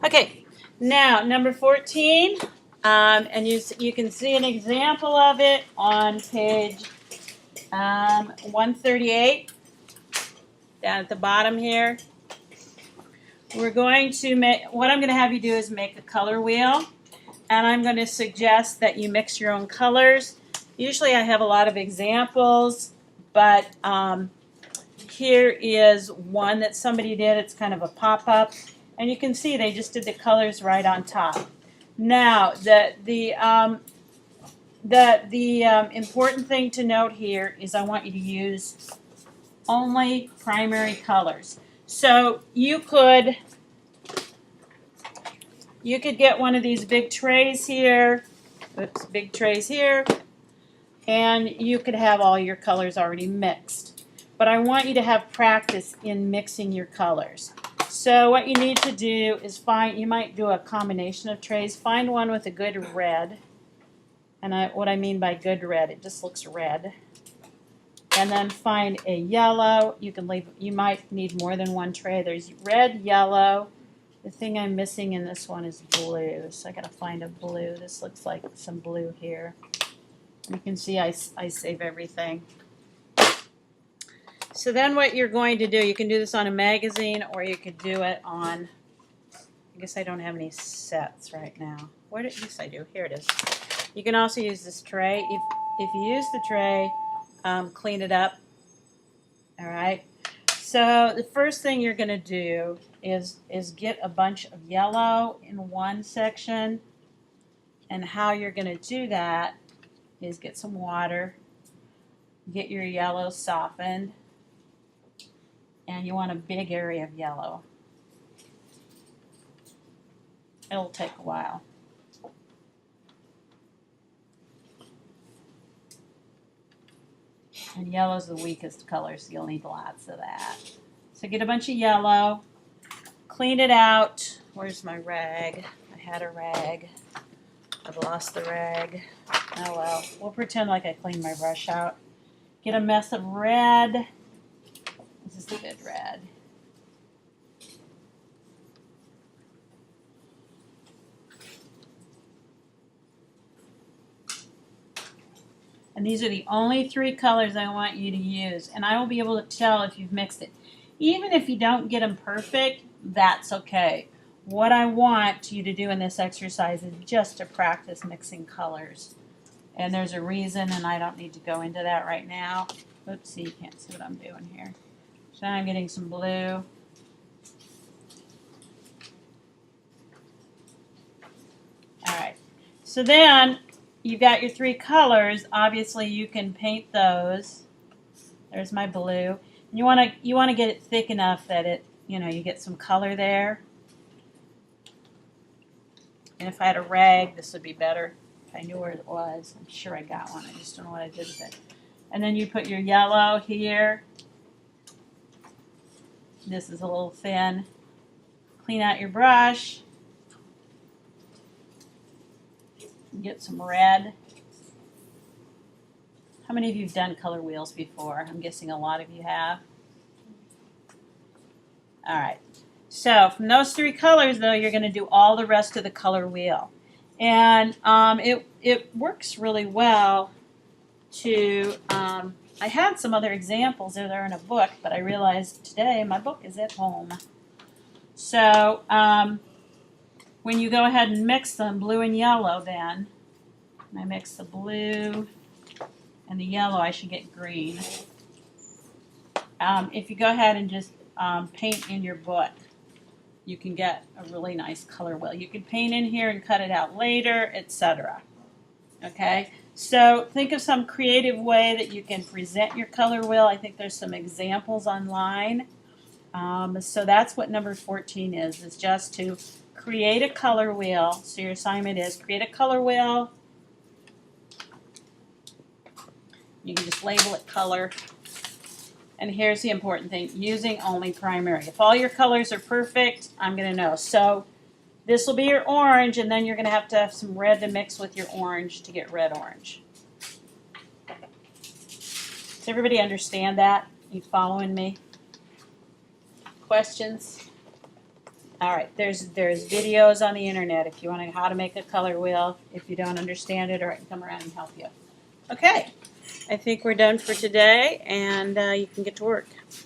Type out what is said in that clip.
Okay, now number 14, and you can see an example of it on page 138 down at the bottom here. We're going to make, what I'm going to have you do is make a color wheel, and I'm going to suggest that you mix your own colors. Usually I have a lot of examples, but here is one that somebody did. It's kind of a pop-up, and you can see they just did the colors right on top. Now, the important thing to note here is I want you to use only primary colors. So you could get one of these big trays here, big trays here, and you could have all your colors already mixed. But I want you to have practice in mixing your colors. So what you need to do is you might do a combination of trays. Find one with a good red. And what I mean by good red, it just looks red. And then find a yellow. You might need more than one tray. There's red, yellow. The thing I'm missing in this one is blue. So I gotta find a blue. This looks like some blue here. You can see I save everything. So then what you're going to do, you can do this on a magazine or you could do it on, I guess I don't have any sets right now. Yes, I do. Here it is. You can also use this tray. If you use the tray, clean it up. All right. So the first thing you're going to do is get a bunch of yellow in one section. And how you're going to do that is get some water, get your yellow softened, and you want a big area of yellow. It'll take a while. And yellow is the weakest color, so you'll need lots of that. So get a bunch of yellow, clean it out. Where's my rag? I had a rag. I've lost the rag. Oh well, we'll pretend like I cleaned my brush out. Get a mess of red. This is the good red. And these are the only three colors I want you to use. And I will be able to tell if you've mixed it. Even if you don't get them perfect, that's okay. What I want you to do in this exercise is just to practice mixing colors. And there's a reason, and I don't need to go into that right now. Oopsie, you can't see what I'm doing here. So now I'm getting some blue. All right. So then you've got your three colors. Obviously, you can paint those. There's my blue. You want to get it thick enough that it, you get some color there. And if I had a rag, this would be better. If I knew where it was. I'm sure I got one. I just don't know what I did with it. And then you put your yellow here. This is a little thin. Clean out your brush. Get some red. How many of you have done color wheels before? I'm guessing a lot of you have. All right. So from those three colors, though, you're going to do all the rest of the color wheel. And it works really well to, I had some other examples that are in a book, but I realized today my book is at home. So when you go ahead and mix them, blue and yellow then, and I mix the blue and the yellow, I should get green. If you go ahead and just paint in your book, you can get a really nice color wheel. You can paint in here and cut it out later, etc. Okay, so think of some creative way that you can present your color wheel. I think there's some examples online. So that's what number 14 is just to create a color wheel. So your assignment is create a color wheel. You can just label it color. And here's the important thing, using only primary. If all your colors are perfect, I'm going to know. So this will be your orange, and then you're going to have some red to mix with your orange to get red-orange. Does everybody understand that? You following me? Questions? All right, there's videos on the internet if you want to know how to make a color wheel. If you don't understand it, or I can come around and help you. Okay, I think we're done for today, and you can get to work.